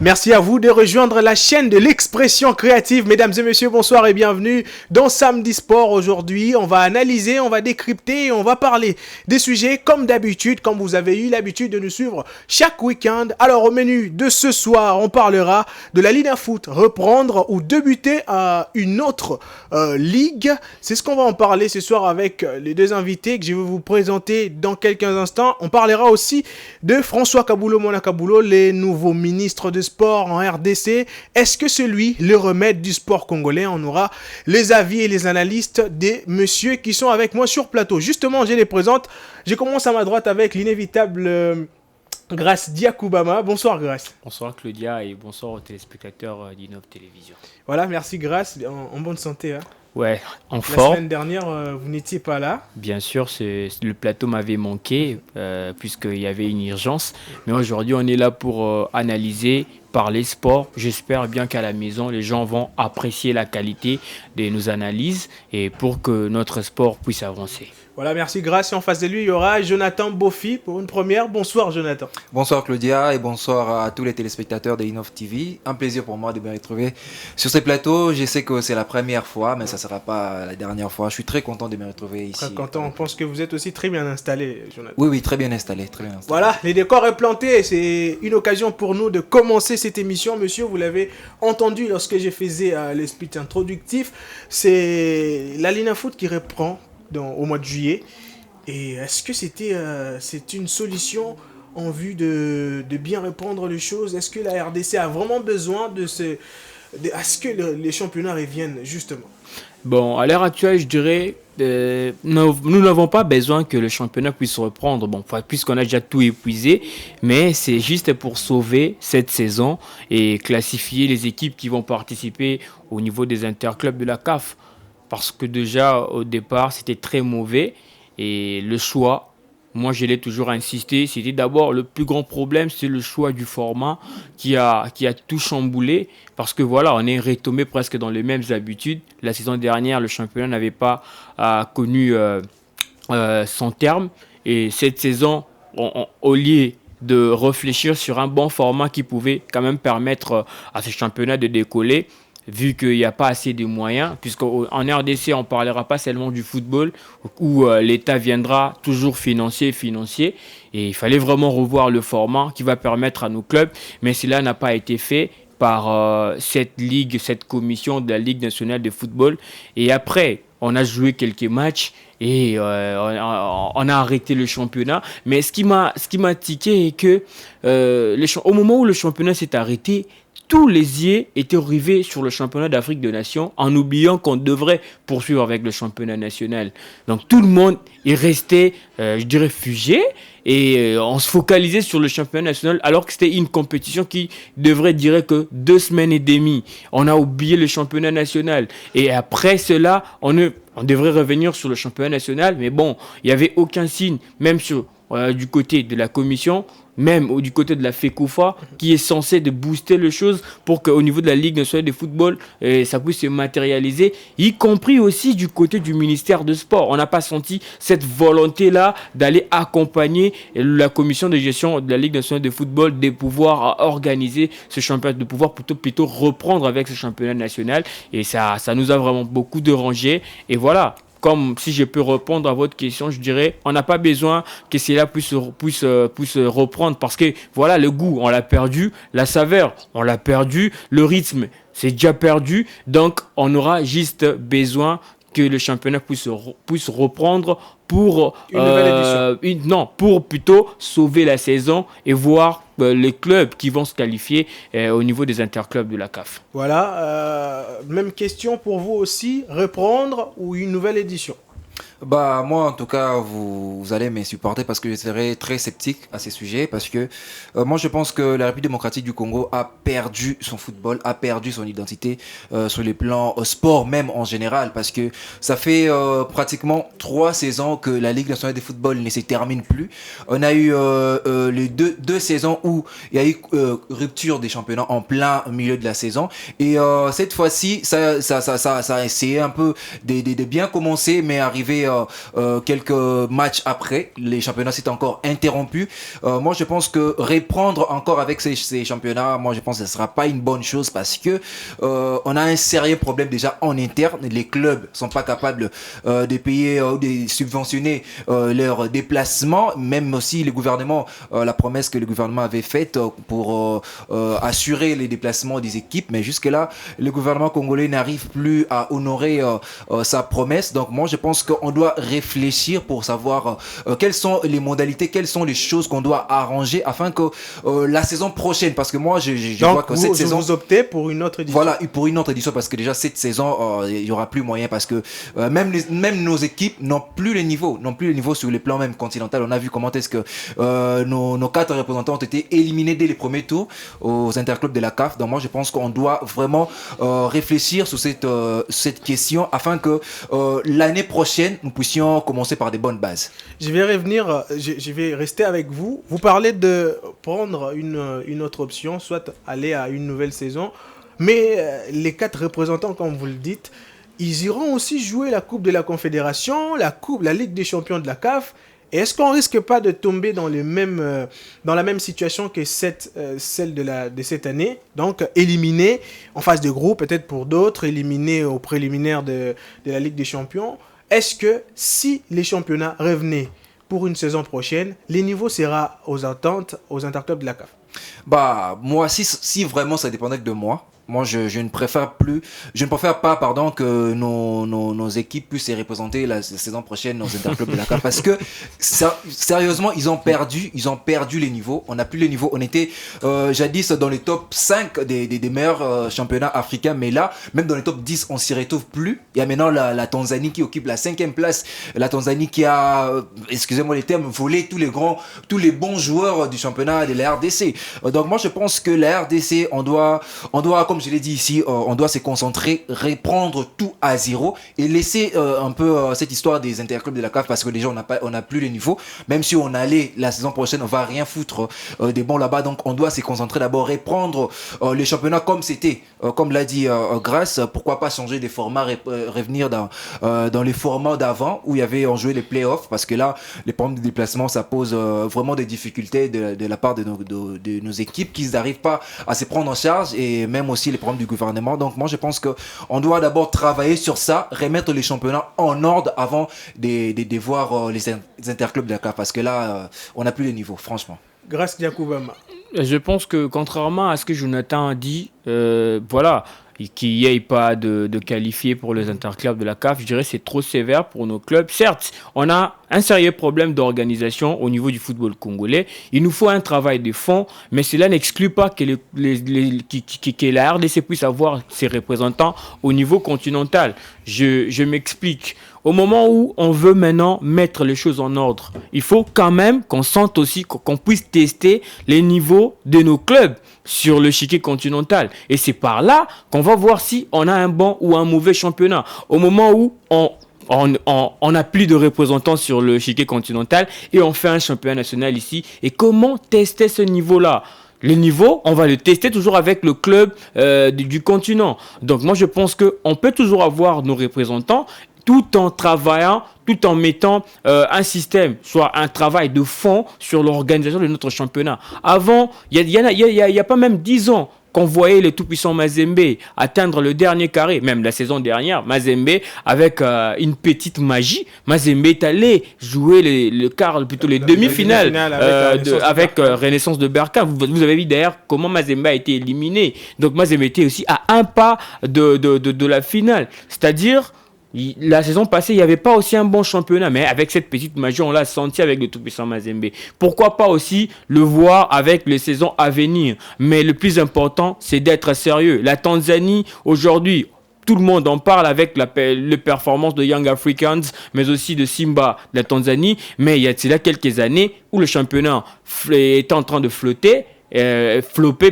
Merci à vous de rejoindre la chaîne de l'expression créative. Mesdames et messieurs, bonsoir et bienvenue dans Samedi Sport. Aujourd'hui, on va analyser, on va décrypter et on va parler des sujets comme d'habitude, comme vous avez eu l'habitude de nous suivre chaque week-end. Alors, au menu de ce soir, on parlera de la Ligue Foot, reprendre ou débuter à une autre ligue. C'est ce qu'on va en parler ce soir avec les deux invités que je vais vous présenter dans quelques instants. On parlera aussi de François Kaboulo Mona Kaboulo, les nouveaux ministres de sport en RDC. Est-ce que c'est lui le remède du sport congolais? On aura les avis et les analystes des messieurs qui sont avec moi sur plateau. Justement, je les présente. Je commence à ma droite avec l'inévitable Grace Diakoubama. Bonsoir Grace. Bonsoir Claudia et bonsoir aux téléspectateurs d'Innov Télévision. Voilà, merci Grace. En bonne santé. Hein. Ouais, en La forme. semaine dernière, vous n'étiez pas là. Bien sûr, le plateau m'avait manqué puisqu'il y avait une urgence. Mais aujourd'hui, on est là pour analyser, parler sport. J'espère bien qu'à la maison, les gens vont apprécier la qualité de nos analyses et pour que notre sport puisse avancer. Voilà, merci Grace. Et en face de lui, il y aura Jonathan Bofi pour une première. Bonsoir Jonathan. Bonsoir Claudia et bonsoir à tous les téléspectateurs de Innov TV. Un plaisir pour moi de me retrouver sur ces plateaux. Je sais que c'est la première fois, mais ça ne sera pas la dernière fois. Je suis très content de me retrouver ici. Très content. On pense que vous êtes aussi très bien installé, Jonathan. Oui, très bien installé. Voilà, les décors est planté. C'est une occasion pour nous de commencer cette émission. Monsieur, vous l'avez entendu lorsque je faisais le speech introductif. C'est la Ligue Foot qui reprend au mois de juillet. Et est-ce que c'est une solution en vue de bien répondre les choses? Est-ce que la RDC a vraiment besoin à ce que les championnats reviennent justement? Bon, à l'heure actuelle, je dirais, nous n'avons pas besoin que le championnat puisse reprendre, puisqu'on a déjà tout épuisé, mais c'est juste pour sauver cette saison et classifier les équipes qui vont participer au niveau des interclubs de la CAF. Parce que déjà, au départ, c'était très mauvais. Et le choix, moi, je l'ai toujours insisté, c'était d'abord le plus grand problème, c'est le choix du format qui a tout chamboulé. Parce que voilà, on est retombé presque dans les mêmes habitudes. La saison dernière, le championnat n'avait pas connu son terme. Et cette saison, au lieu de réfléchir sur un bon format qui pouvait quand même permettre à ce championnat de décoller, vu qu'il n'y a pas assez de moyens, puisqu'en RDC, on ne parlera pas seulement du football, où l'État viendra toujours financier, et il fallait vraiment revoir le format qui va permettre à nos clubs, mais cela n'a pas été fait par cette commission de la Ligue nationale de football. Et après, on a joué quelques matchs et on a arrêté le championnat. Mais ce qui m'a tiqué est que au moment où le championnat s'est arrêté, tous les yeux étaient rivés sur le championnat d'Afrique des Nations en oubliant qu'on devrait poursuivre avec le championnat national. Donc tout le monde est resté, je dirais, figé et on se focalisait sur le championnat national alors que c'était une compétition qui devrait durer que 2 semaines et demie. On a oublié le championnat national et après cela, on devrait revenir sur le championnat national, mais bon, il n'y avait aucun signe, même du côté de la commission, même du côté de la FECOFA, qui est censé de booster les choses pour qu'au niveau de la Ligue nationale de football, ça puisse se matérialiser, y compris aussi du côté du ministère de Sport. On n'a pas senti cette volonté-là d'aller accompagner la commission de gestion de la Ligue nationale de football, de pouvoir organiser ce championnat, de pouvoir plutôt reprendre avec ce championnat national. Et ça nous a vraiment beaucoup dérangé. Et voilà. Comme si je peux répondre à votre question, je dirais, on n'a pas besoin que cela puisse reprendre parce que voilà, le goût, on l'a perdu, la saveur, on l'a perdu, le rythme, c'est déjà perdu. Donc, on aura juste besoin que le championnat puisse reprendre pour une nouvelle édition. Pour plutôt sauver la saison et voir les clubs qui vont se qualifier au niveau des interclubs de la CAF. Voilà, même question pour vous aussi, reprendre ou une nouvelle édition? Bah moi en tout cas vous allez me supporter parce que je serai très sceptique à ces sujets parce que moi je pense que la République démocratique du Congo a perdu son football, a perdu son identité sur les plans sport même en général parce que ça fait pratiquement 3 saisons que la Ligue nationale de football ne se termine plus. On a eu les deux saisons où il y a eu rupture des championnats en plein milieu de la saison et cette fois-ci ça a essayé un peu de bien commencer mais arrivé quelques matchs après. Les championnats s'étaient encore interrompus. Moi, je pense que reprendre encore avec ces championnats, moi, je pense que ce ne sera pas une bonne chose parce que on a un sérieux problème déjà en interne. Les clubs sont pas capables de payer ou de subventionner leurs déplacements. Même aussi les gouvernements, la promesse que le gouvernement avait faite pour assurer les déplacements des équipes. Mais jusque-là, le gouvernement congolais n'arrive plus à honorer sa promesse. Donc moi, je pense qu'on doit réfléchir pour savoir quelles sont les modalités, quelles sont les choses qu'on doit arranger afin que la saison prochaine, parce que moi, je vois que cette saison... vous optez pour une autre édition. Voilà, pour une autre édition, parce que déjà cette saison, il y aura plus moyen, parce que même nos équipes n'ont plus les niveaux sur les plans même continental. On a vu comment est-ce que nos 4 représentants ont été éliminés dès les premiers tours aux interclubs de la CAF. Donc moi, je pense qu'on doit vraiment réfléchir sur cette question afin que l'année prochaine, nous puissions commencer par des bonnes bases. Je vais revenir, je vais rester avec vous. Vous parlez de prendre une autre option, soit aller à une nouvelle saison. Mais les 4 représentants, comme vous le dites, ils iront aussi jouer la Coupe de la Confédération, la Ligue des Champions de la CAF. Et est-ce qu'on risque pas de tomber dans la même situation que celle de cette année, donc éliminé en phase de groupe, peut-être pour d'autres, éliminé au préliminaire de la Ligue des Champions? Est-ce que si les championnats revenaient pour une saison prochaine, les niveaux sera aux attentes, aux interclubs de la CAF? Bah, moi, si vraiment ça dépendait de moi, je ne préfère pas, que nos équipes puissent se représenter la saison prochaine aux interclubs de la CAF parce que sérieusement, ils ont perdu les niveaux. On n'a plus les niveaux. On était jadis dans les top 5 des meilleurs championnats africains, mais là, même dans les top 10, on s'y retrouve plus. Il y a maintenant la Tanzanie qui occupe la 5e place. La Tanzanie qui a, excusez-moi les termes, volé tous les bons joueurs du championnat de la RDC. Donc moi, je pense que la RDC, on doit comme je l'ai dit ici, on doit se concentrer, reprendre tout à zéro et laisser un peu cette histoire des interclubs de la CAF parce que déjà on n'a plus les niveaux. Même si on allait la saison prochaine, on va rien foutre des bons là-bas. Donc on doit se concentrer d'abord, reprendre les championnats comme c'était, comme l'a dit Grace. Pourquoi pas changer des formats, revenir dans les formats d'avant où on jouait les playoffs parce que là les problèmes de déplacement ça pose vraiment des difficultés de la part de nos équipes qui n'arrivent pas à se prendre en charge et même aussi les problèmes du gouvernement. Donc moi je pense qu'on doit d'abord travailler sur ça, remettre les championnats en ordre avant de voir les interclubs de la CAF parce que là on n'a plus les niveaux franchement. Grâce Diakoubama. Je pense que contrairement à ce que Jonathan a dit, voilà, qu'il n'y ait pas de qualifiés pour les interclubs de la CAF, je dirais que c'est trop sévère pour nos clubs. Certes, on a un sérieux problème d'organisation au niveau du football congolais. Il nous faut un travail de fond, mais cela n'exclut pas que la RDC puisse avoir ses représentants au niveau continental. Je m'explique. Au moment où on veut maintenant mettre les choses en ordre, il faut quand même qu'on sente aussi qu'on puisse tester les niveaux de nos clubs sur le chiquier continental. Et c'est par là qu'on va voir si on a un bon ou un mauvais championnat. Au moment où on n'a plus de représentants sur le chiquier continental et on fait un championnat national ici. Et comment tester ce niveau-là ? Le niveau, on va le tester toujours avec le club du continent. Donc moi, je pense qu'on peut toujours avoir nos représentants tout en travaillant, tout en mettant un système, soit un travail de fond sur l'organisation de notre championnat. Avant, il y a pas même 10 ans, qu'on voyait le tout-puissant Mazembe atteindre le dernier carré, même la saison dernière, Mazembe, avec une petite magie, Mazembe est allé jouer les demi-finales avec Renaissance de Berkane. Vous avez vu d'ailleurs comment Mazembe a été éliminé. Donc Mazembe était aussi à un pas de la finale. C'est-à-dire, la saison passée, il n'y avait pas aussi un bon championnat, mais avec cette petite magie, on l'a senti avec le tout-puissant Mazembe. Pourquoi pas aussi le voir avec les saisons à venir? Mais le plus important, c'est d'être sérieux. La Tanzanie, aujourd'hui, tout le monde en parle avec les performances de Young Africans, mais aussi de Simba de la Tanzanie. Mais il y a quelques années où le championnat était en train de flopper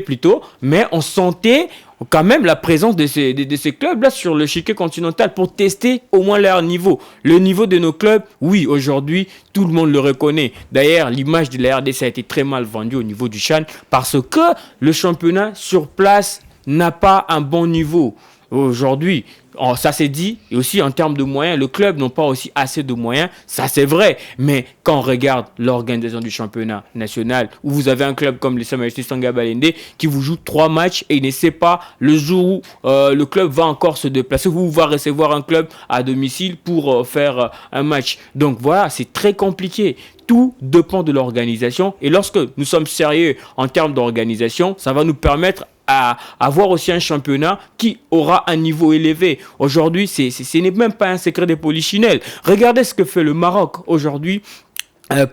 plutôt, mais on sentait quand même la présence de ces clubs-là sur le chiquier continental pour tester au moins leur niveau. Le niveau de nos clubs, oui, aujourd'hui, tout le monde le reconnaît. D'ailleurs, l'image de la RDC a été très mal vendue au niveau du CHAN parce que le championnat sur place n'a pas un bon niveau. Aujourd'hui, ça s'est dit, et aussi en termes de moyens, le club n'a pas aussi assez de moyens, ça c'est vrai, mais quand on regarde l'organisation du championnat national, où vous avez un club comme les Sa Majesté Sanga Balende qui vous joue 3 matchs et il ne sait pas le jour où le club va encore se déplacer, où va recevoir un club à domicile pour faire un match. Donc voilà, c'est très compliqué. Tout dépend de l'organisation, et lorsque nous sommes sérieux en termes d'organisation, ça va nous permettre à avoir aussi un championnat qui aura un niveau élevé. Aujourd'hui, ce n'est même pas un secret de polichinelle. Regardez ce que fait le Maroc aujourd'hui.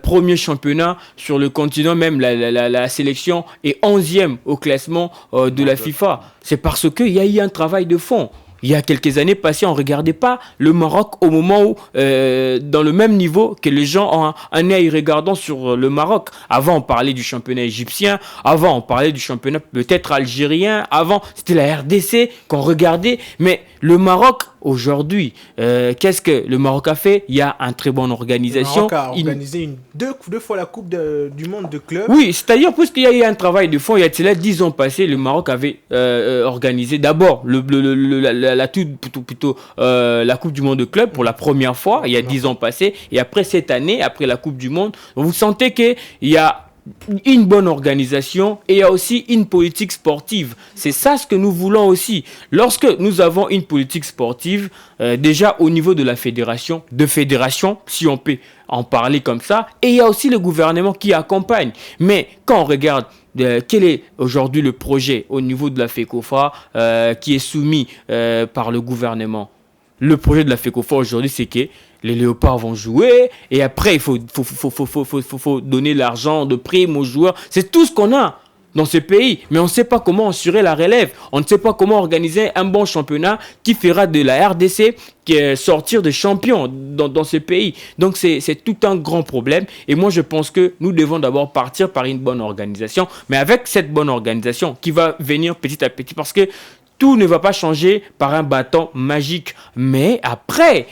Premier championnat sur le continent, même la sélection est 11e au classement de la FIFA. C'est parce qu'il y a eu un travail de fond. Il y a quelques années passées, on ne regardait pas le Maroc au moment où, dans le même niveau que les gens ont un œil regardant sur le Maroc. Avant, on parlait du championnat égyptien. Avant, on parlait du championnat peut-être algérien. Avant, c'était la RDC qu'on regardait. Mais le Maroc, aujourd'hui, qu'est-ce que le Maroc a fait? Il y a une très bonne organisation. Le Maroc a organisé deux fois la Coupe du Monde de clubs. Oui, c'est-à-dire, puisqu'il y a eu un travail de fond, il y a 10 ans passés, le Maroc avait organisé d'abord la Coupe du Monde de club pour la première fois, il y a 10 ans passés, et après cette année, après la Coupe du Monde, vous sentez qu'il y a une bonne organisation et il y a aussi une politique sportive. C'est ça ce que nous voulons aussi. Lorsque nous avons une politique sportive, déjà au niveau de la fédération, si on peut en parler comme ça, et il y a aussi le gouvernement qui accompagne. Mais quand on regarde quel est aujourd'hui le projet au niveau de la FECOFA qui est soumis par le gouvernement, le projet de la FECOFA aujourd'hui, c'est que les léopards vont jouer et après il faut donner l'argent de prime aux joueurs. C'est tout ce qu'on a dans ce pays, mais on ne sait pas comment assurer la relève. On ne sait pas comment organiser un bon championnat qui fera de la RDC sortir de champions dans ce pays. Donc c'est tout un grand problème, et moi je pense que nous devons d'abord partir par une bonne organisation, mais avec cette bonne organisation qui va venir petit à petit, parce que tout ne va pas changer par un bâton magique. Mais après,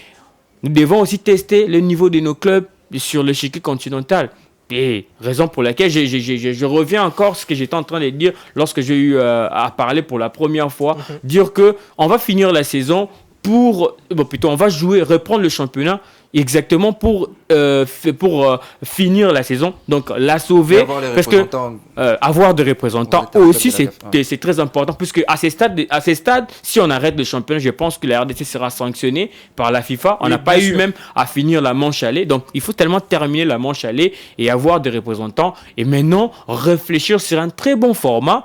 nous devons aussi tester le niveau de nos clubs sur l'échiquier continental. Et raison pour laquelle je reviens encore à ce que j'étais en train de dire lorsque j'ai eu à parler pour la première fois. Dire qu'on va finir la saison on va reprendre le championnat exactement pour finir la saison, donc la sauver, parce que avoir des représentants aussi c'est très important, puisque à ces stades, si on arrête le championnat, je pense que la RDC sera sanctionnée par la FIFA. On n'a pas eu même à finir la manche aller, donc il faut tellement terminer la manche aller et avoir des représentants, et maintenant réfléchir sur un très bon format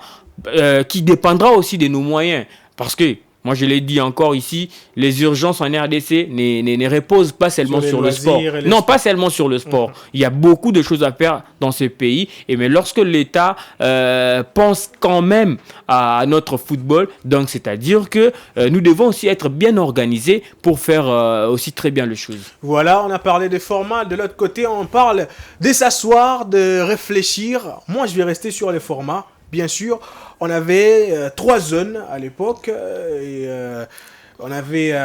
qui dépendra aussi de nos moyens, parce que moi, je l'ai dit encore ici, les urgences en RDC ne reposent pas seulement sur le sport. Non, pas seulement sur le sport. Il y a beaucoup de choses à faire dans ce pays. Mais lorsque l'État pense quand même à notre football, donc c'est-à-dire que nous devons aussi être bien organisés pour faire aussi très bien les choses. Voilà, on a parlé des formats. De l'autre côté, on parle de s'asseoir, de réfléchir. Moi, je vais rester sur les formats. Bien sûr, on avait 3 zones à l'époque et on avait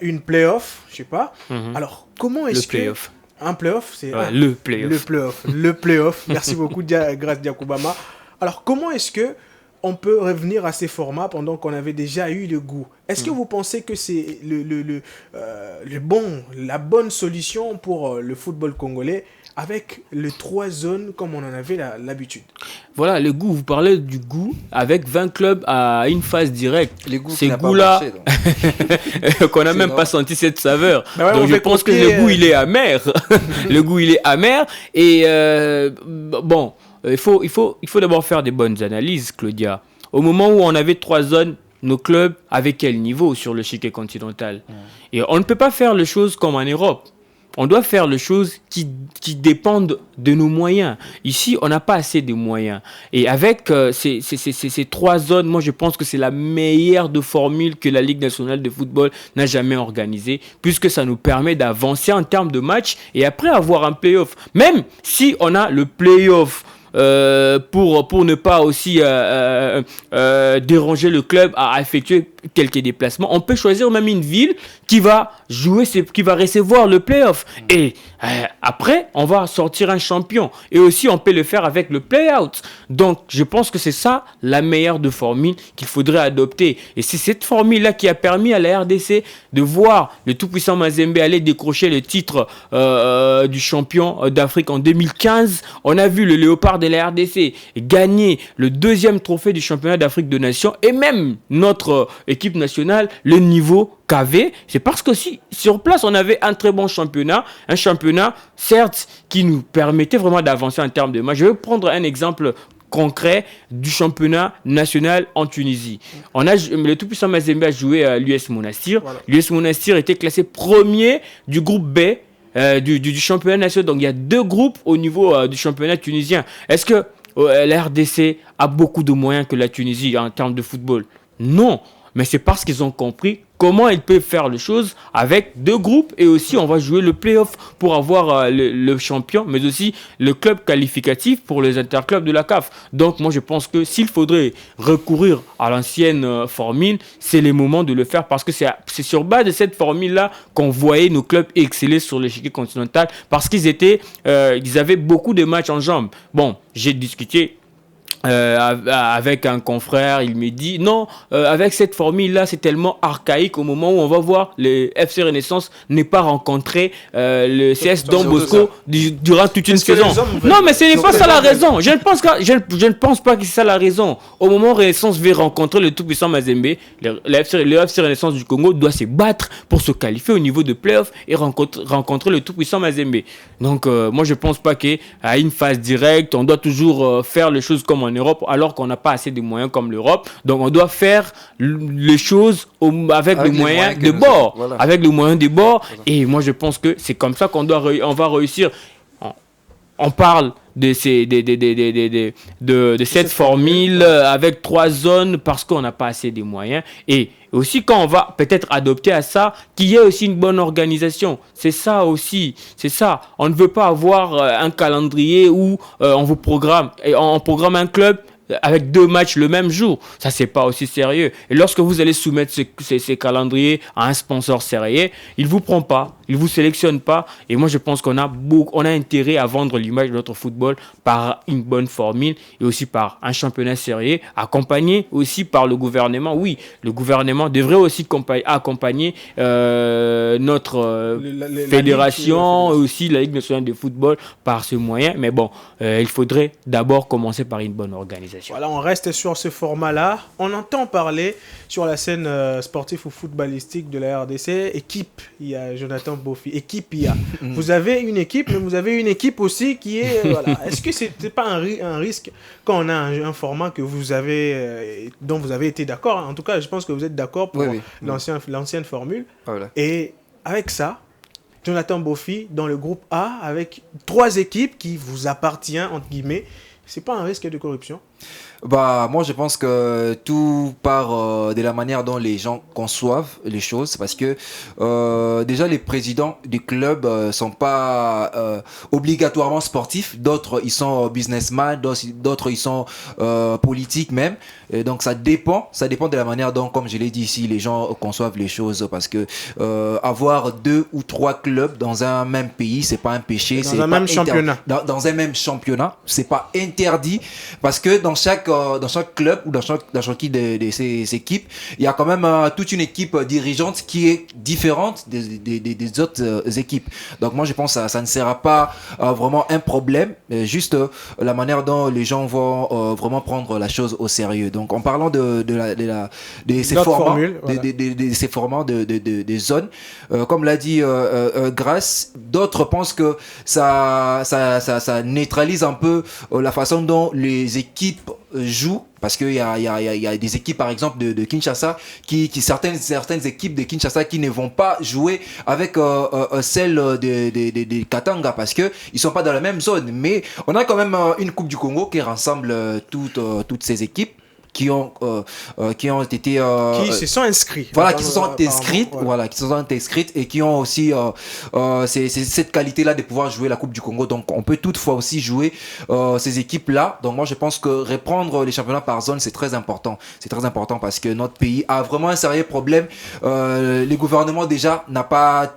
une play-off, je sais pas. Alors, comment est-ce que... play-off. Un play-off, c'est... Le play-off. Le play-off. Merci beaucoup, Grace Diakoubama. Alors, comment est-ce que on peut revenir à ces formats pendant qu'on avait déjà eu le goût? Est-ce que vous pensez que c'est la bonne solution pour le football congolais avec les 3 zones comme on en avait l'habitude? Voilà, le goût, vous parlez du goût avec 20 clubs à une phase directe. Les goûts Ces qui goûts-là, qu'on n'a même pas senti cette saveur. Donc je pense que le goût, il est amer. Le goût, il est amer. Et bon, il faut d'abord faire des bonnes analyses, Claudia. Au moment où on avait 3 zones, nos clubs avaient quel niveau sur le chiquet continental? Et on ne peut pas faire les choses comme en Europe. On doit faire les choses qui dépendent de nos moyens. Ici, on n'a pas assez de moyens. Et avec ces 3 zones, moi, je pense que c'est la meilleure de formules que la Ligue nationale de football n'a jamais organisée, puisque ça nous permet d'avancer en termes de match et après avoir un play-off. Même si on a le play-off pour ne pas aussi déranger le club à effectuer quelques déplacements. On peut choisir même une ville qui va qui va recevoir le play-off. Et après, on va sortir un champion. Et aussi, on peut le faire avec le play-out. Donc, je pense que c'est ça la meilleure de formule qu'il faudrait adopter. Et c'est cette formule-là qui a permis à la RDC de voir le tout-puissant Mazembe aller décrocher le titre du champion d'Afrique en 2015. On a vu le Léopard de la RDC gagner le 2e trophée du championnat d'Afrique de Nations. Et même notre équipe nationale, le niveau qu'avait, c'est parce que si sur place on avait un très bon championnat, un championnat certes qui nous permettait vraiment d'avancer en termes de match. Je vais prendre un exemple concret du championnat national en Tunisie. Le tout-puissant Mazembe a joué à l'US Monastir. Voilà. L'US Monastir était classé premier du groupe B du championnat national. Donc il y a 2 groupes au niveau du championnat tunisien. Est-ce que la RDC a beaucoup de moyens que la Tunisie en termes de football? Non, mais c'est parce qu'ils ont compris comment ils peuvent faire les choses avec 2 groupes et aussi on va jouer le play-off pour avoir le champion, mais aussi le club qualificatif pour les interclubs de la CAF. Donc moi je pense que s'il faudrait recourir à l'ancienne formule, c'est le moment de le faire parce que c'est sur base de cette formule-là qu'on voyait nos clubs exceller sur l'échiquier continental parce qu'ils avaient beaucoup de matchs en jambes. Bon, j'ai discuté avec un confrère, il me dit non, avec cette formule là c'est tellement archaïque au moment où on va voir le FC Renaissance n'est pas rencontré le CS Don Bosco durant toute une saison. Non mais ce n'est pas ça la raison. Je ne pense pas que c'est ça la raison. Au moment où Renaissance va rencontrer le tout-puissant Mazembe, le FC Renaissance du Congo doit se battre pour se qualifier au niveau de play-off et rencontrer le tout-puissant Mazembe. Donc moi je pense pas qu'à une phase directe on doit toujours faire les choses comme en Europe alors qu'on n'a pas assez de moyens comme l'Europe. Donc on doit faire les choses avec les moyens de bord. Voilà. Avec les moyens de bord. Voilà. Et moi je pense que c'est comme ça qu'on va réussir. On parle de cette formule avec 3 zones parce qu'on n'a pas assez de moyens. Et aussi quand on va peut-être adopter à ça, qu'il y ait aussi une bonne organisation. C'est ça aussi. C'est ça. On ne veut pas avoir un calendrier où on programme un club avec 2 matchs le même jour. Ça, c'est pas aussi sérieux. Et lorsque vous allez soumettre ces calendriers à un sponsor sérieux, il vous prend pas, il vous sélectionne pas. Et moi, je pense qu'on a intérêt à vendre l'image de notre football par une bonne formule et aussi par un championnat sérieux, accompagné aussi par le gouvernement. Oui, le gouvernement devrait aussi accompagner notre fédération et aussi la Ligue nationale de football par ce moyen. Mais bon, il faudrait d'abord commencer par une bonne organisation. Voilà, on reste sur ce format-là. On entend parler sur la scène sportive ou footballistique de la RDC. Équipe, il y a Jonathan Bofi. Équipe, il y a. Vous avez une équipe, mais vous avez une équipe aussi qui est... voilà. Est-ce que c'était pas un risque quand on a un format que vous avez, dont vous avez été d'accord? En tout cas, je pense que vous êtes d'accord pour l'ancienne formule. Voilà. Et avec ça, Jonathan Bofi dans le groupe A avec 3 équipes qui vous appartiennent, entre guillemets, c'est pas un risque de corruption? Bah, moi, je pense que tout part de la manière dont les gens conçoivent les choses, parce que déjà les présidents du club sont pas obligatoirement sportifs. D'autres, ils sont businessmen, d'autres, ils sont politiques même. Et donc, ça dépend de la manière dont, comme je l'ai dit ici, les gens conçoivent les choses, parce que avoir 2 ou 3 clubs dans un même pays, c'est pas un péché. Dans un même championnat. Dans un même championnat, c'est pas interdit, parce que dans chaque club ou dans chacune de ces équipes, il y a quand même toute une équipe dirigeante qui est différente des autres équipes. Donc moi je pense que ça ne sera pas vraiment un problème, juste la manière dont les gens vont vraiment prendre la chose au sérieux. Donc en parlant de ces formats, des zones, comme l'a dit Grace, d'autres pensent que ça neutralise un peu la façon dont les équipes jouent, parce qu'il y a des équipes par exemple de Kinshasa certaines équipes de Kinshasa qui ne vont pas jouer avec celles de Katanga parce que ils sont pas dans la même zone, mais on a quand même une Coupe du Congo qui rassemble toutes ces équipes qui ont été qui se sont inscrits. Voilà, qui se sont inscrites, voilà, qui se sont inscrites et qui ont aussi cette qualité-là de pouvoir jouer la Coupe du Congo. Donc, on peut toutefois aussi jouer ces équipes-là. Donc, moi, je pense que reprendre les championnats par zone, c'est très important. C'est très important parce que notre pays a vraiment un sérieux problème. Les gouvernements, déjà, n'a pas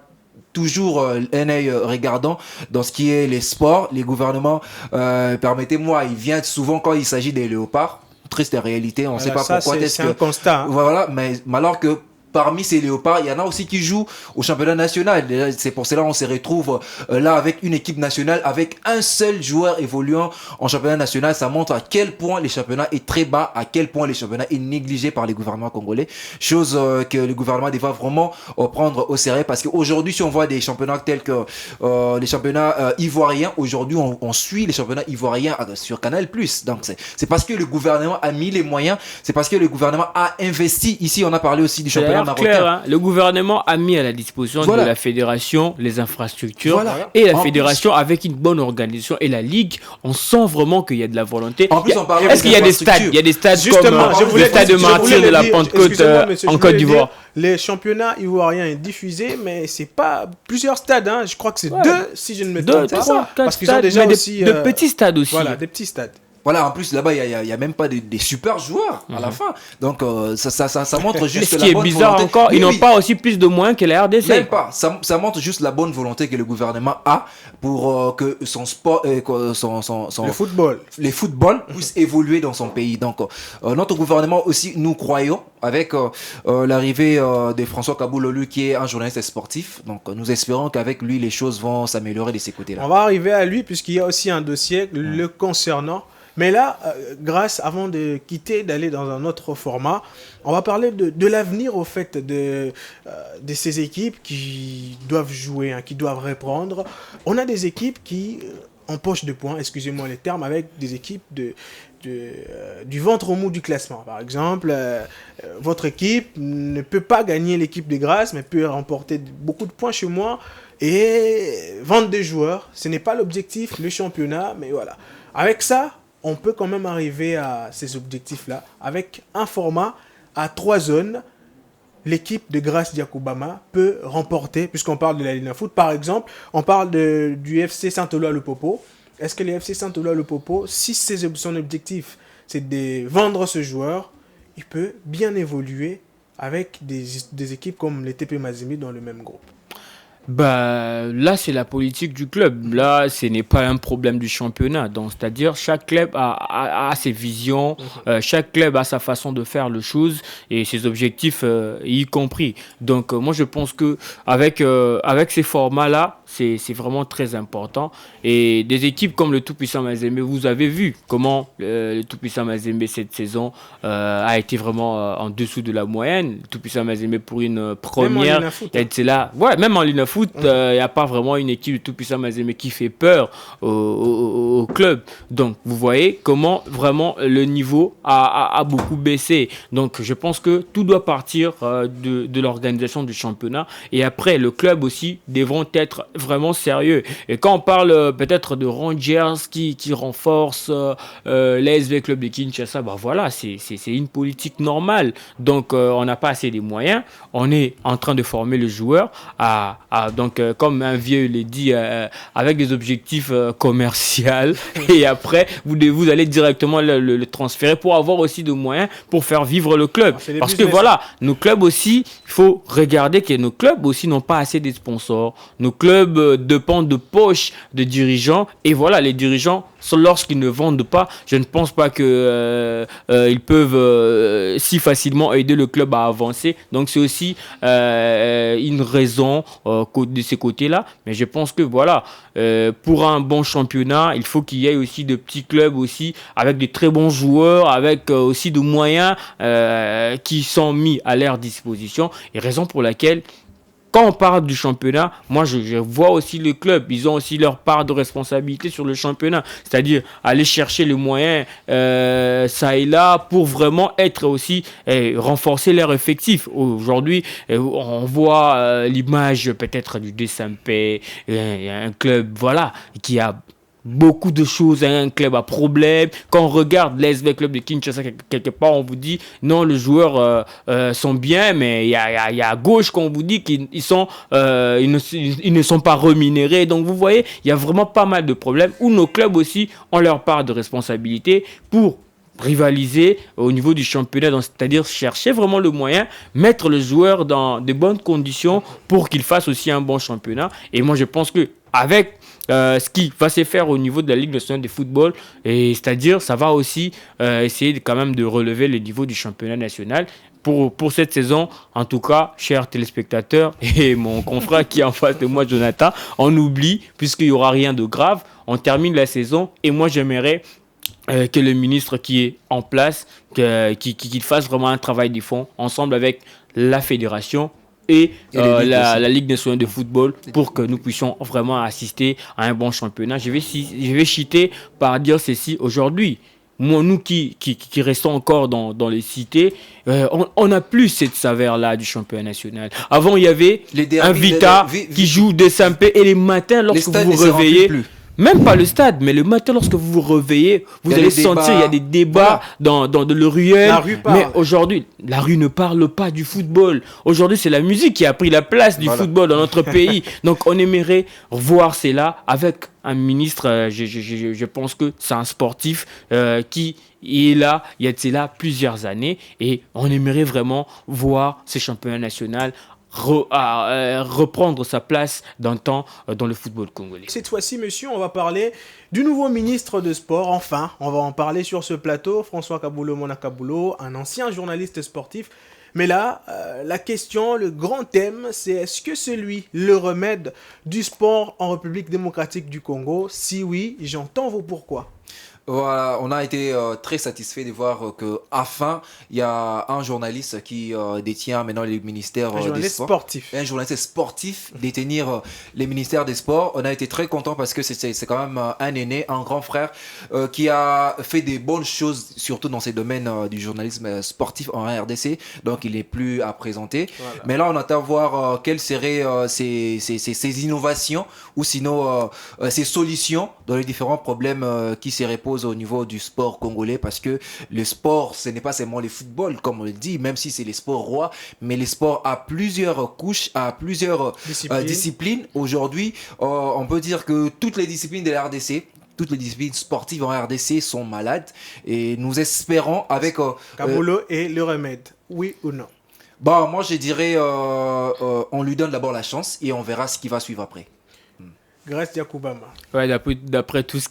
toujours un œil regardant dans ce qui est les sports. Les gouvernements, permettez-moi, ils viennent souvent quand il s'agit des léopards. Triste réalité, on ne sait pas pourquoi. C'est un constat. Hein. Voilà, mais alors que parmi ces léopards, il y en a aussi qui jouent au championnat national. C'est pour cela qu'on se retrouve là avec une équipe nationale, avec un seul joueur évoluant en championnat national. Ça montre à quel point les championnats est très bas, à quel point les championnats est négligé par les gouvernements congolais. Chose que le gouvernement doit vraiment prendre au sérieux parce qu'aujourd'hui, si on voit des championnats tels que les championnats ivoiriens, aujourd'hui, on suit les championnats ivoiriens sur Canal+. Donc, c'est parce que le gouvernement a mis les moyens, c'est parce que le gouvernement a investi. Ici, on a parlé aussi du championnat clair, hein, le gouvernement a mis à la disposition de la fédération les infrastructures et la fédération avec une bonne organisation et la ligue, on sent vraiment qu'il y a de la volonté. En plus, on parle est-ce qu'il y a des stades? Il y a des stades justement, comme le stade de Martyr de la Pentecôte en Côte d'Ivoire. Les championnats ivoiriens est diffusé, mais c'est pas plusieurs stades. Hein. Je crois que c'est 2, si je ne me trompe pas. Parce qu'ils ont déjà aussi de petits stades aussi. Voilà, des petits stades. Voilà, en plus là-bas, il y a même pas des super joueurs à la fin. Donc ça montre juste la bonne volonté. Ce qui est bizarre encore, ils n'ont pas aussi plus de moyens que la RDC. Même pas. Ça montre juste la bonne volonté que le gouvernement a pour que son sport, le football, les footballs puissent évoluer dans son pays. Donc notre gouvernement aussi, nous croyons avec l'arrivée de François Kaboulolu qui est un journaliste sportif. Donc nous espérons qu'avec lui les choses vont s'améliorer de ces côtés-là. On va arriver à lui puisqu'il y a aussi un dossier le concernant. Mais là, avant de quitter, d'aller dans un autre format, on va parler de l'avenir au fait de ces équipes qui doivent jouer, qui doivent reprendre. On a des équipes qui empochent de points, excusez-moi les termes, avec des équipes du ventre mou du classement. Par exemple, votre équipe ne peut pas gagner l'équipe de Grasse, mais peut remporter beaucoup de points chez moi et vendre des joueurs. Ce n'est pas l'objectif, le championnat, mais voilà. Avec ça, on peut quand même arriver à ces objectifs-là avec un format à 3 zones. L'équipe de Grasse Diakoubama peut remporter, puisqu'on parle de la Ligue Foot, par exemple, on parle du FC Saint-Éloi-le-Popo. Est-ce que le FC Saint-Éloi-le-Popo, si son objectif, c'est de vendre ce joueur, il peut bien évoluer avec des équipes comme les TP Mazembe dans le même groupe? Bah, là, c'est la politique du club. Là, ce n'est pas un problème du championnat. Donc, c'est-à-dire, chaque club a ses visions, chaque club a sa façon de faire les choses et ses objectifs y compris. Donc, moi, je pense que avec ces formats-là, c'est vraiment très important. Et des équipes comme le Tout-Puissant Mazembe, vous avez vu comment le Tout-Puissant Mazembe cette saison a été vraiment en dessous de la moyenne. Le Tout-Puissant Mazembe pour une première. Même en Ligue Foot, il n'y a pas vraiment une équipe de Tout-Puissant Mazembe qui fait peur au club. Donc, vous voyez comment vraiment le niveau a beaucoup baissé. Donc, je pense que tout doit partir de l'organisation du championnat. Et après, le club aussi devront être vraiment sérieux. Et quand on parle peut-être de Rangers qui renforce l'ASV Club de Kinshasa, bah voilà, c'est une politique normale. Donc, on n'a pas assez de moyens. On est en train de former le joueur donc, comme un vieux l'a dit, avec des objectifs commerciaux. Et après, vous allez directement le transférer pour avoir aussi de moyens pour faire vivre le club. Parce que voilà, nos clubs aussi, il faut regarder que nos clubs aussi n'ont pas assez de sponsors. Nos clubs dépendent de poches de dirigeants. Et voilà, les dirigeants, lorsqu'ils ne vendent pas, je ne pense pas qu'ils peuvent si facilement aider le club à avancer. Donc, c'est aussi une raison de ces côtés-là. Mais je pense que voilà, pour un bon championnat, il faut qu'il y ait aussi de petits clubs aussi, avec de très bons joueurs, avec aussi de moyens qui sont mis à leur disposition. Et raison pour laquelle, quand on parle du championnat, moi je vois aussi le club, ils ont aussi leur part de responsabilité sur le championnat, c'est-à-dire aller chercher les moyens ça et là pour vraiment être aussi renforcer leur effectif. Aujourd'hui, on voit l'image peut-être du DSMP, un club voilà qui a beaucoup de choses, un club à problème. Quand on regarde l'SV Club de Kinshasa, quelque part, on vous dit non, les joueurs sont bien, mais il y a à gauche qu'on vous dit ils ne sont pas rémunérés. Donc vous voyez, il y a vraiment pas mal de problèmes où nos clubs aussi ont leur part de responsabilité pour rivaliser au niveau du championnat, c'est-à-dire chercher vraiment le moyen, mettre le joueur dans de bonnes conditions pour qu'il fasse aussi un bon championnat. Et moi, je pense que avec ce qui va se faire au niveau de la Ligue nationale de football, et c'est-à-dire ça va aussi essayer quand même de relever le niveau du championnat national. Pour cette saison, en tout cas, chers téléspectateurs et mon confrère qui est en face de moi, Jonathan, on oublie, puisqu'il n'y aura rien de grave, on termine la saison et moi j'aimerais que le ministre qui est en place, qu'il fasse vraiment un travail de fond ensemble avec la fédération et la Ligue nationale de football pour que nous puissions vraiment assister à un bon championnat. Je vais citer par dire ceci aujourd'hui. Moi, nous qui restons encore dans les cités, on n'a plus cette saveur-là du championnat national. Avant, il y avait un Vita qui joue des Sampé et les matins, lorsque vous vous réveillez, même pas le stade, mais le matin, lorsque vous vous réveillez, vous allez sentir, il y a des débats dans le ruelle. La rue parle. Mais aujourd'hui, la rue ne parle pas du football. Aujourd'hui, c'est la musique qui a pris la place du football dans notre pays. Donc, on aimerait voir cela avec un ministre. Je pense que c'est un sportif qui est là, il y a de cela plusieurs années. Et on aimerait vraiment voir ce championnat national reprendre sa place d'un temps dans le football congolais. Cette fois-ci, monsieur, on va parler du nouveau ministre de Sport. Enfin, on va en parler sur ce plateau. François Kabulo Monakabulo, un ancien journaliste sportif. Mais là, la question, le grand thème, c'est est-ce que c'est lui le remède du sport en République démocratique du Congo? Si oui, j'entends vos pourquoi. Voilà, on a été très satisfait de voir que enfin il y a un journaliste qui détient maintenant les ministères des sports. Sportif. Un journaliste sportif détenir les ministères des sports. On a été très content parce que c'est quand même un aîné, un grand frère qui a fait des bonnes choses, surtout dans ces domaines du journalisme sportif en RDC. Donc il n'est plus à présenter. Voilà. Mais là on attend voir quelles seraient ces innovations ou sinon ces solutions dans les différents problèmes qui se reposent au niveau du sport congolais, parce que le sport, ce n'est pas seulement le football, comme on le dit, même si c'est les sports rois, mais les sports à plusieurs couches, à plusieurs disciplines. Aujourd'hui, on peut dire que toutes les disciplines de la RDC, toutes les disciplines sportives en RDC sont malades, et nous espérons avec... Kabulo est le remède, oui ou non? Bah, moi je dirais, on lui donne d'abord la chance, et on verra ce qui va suivre après. Grâce Yakoubama. Ouais, d'après tout ce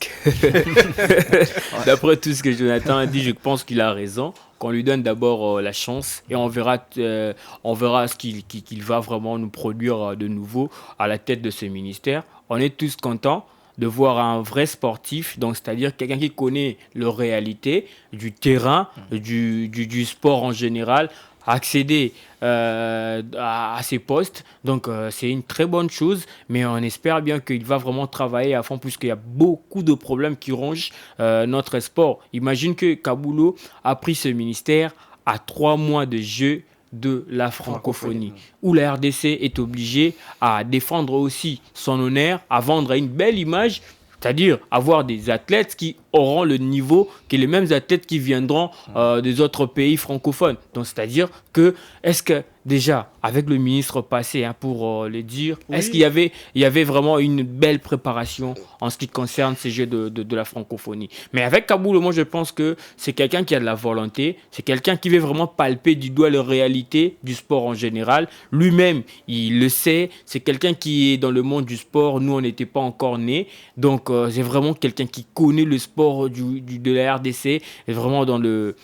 que Jonathan a dit, je pense qu'il a raison. Qu'on lui donne d'abord la chance et on verra ce qu'il va vraiment nous produire de nouveau à la tête de ce ministère. On est tous contents de voir un vrai sportif, donc c'est-à-dire quelqu'un qui connaît la réalité du terrain, du sport en général, accéder à ces postes. Donc c'est une très bonne chose, mais on espère bien qu'il va vraiment travailler à fond, puisqu'il y a beaucoup de problèmes qui rongent notre sport. Imagine que Kabulo a pris ce ministère à 3 mois de jeu de la francophonie, où la RDC est obligée à défendre aussi son honneur, à vendre une belle image, c'est-à-dire avoir des athlètes qui auront le niveau que les mêmes athlètes qui viendront des autres pays francophones. Donc, c'est-à-dire que, est-ce que déjà, avec le ministre passé, pour le dire, oui, est-ce qu'il y avait vraiment une belle préparation en ce qui concerne ces jeux de la francophonie? Mais avec Kabulo, moi je pense que c'est quelqu'un qui a de la volonté, c'est quelqu'un qui veut vraiment palper du doigt la réalité du sport en général. Lui-même, il le sait, c'est quelqu'un qui est dans le monde du sport, nous on n'était pas encore nés, donc c'est vraiment quelqu'un qui connaît le sport de la RDC, et vraiment dans le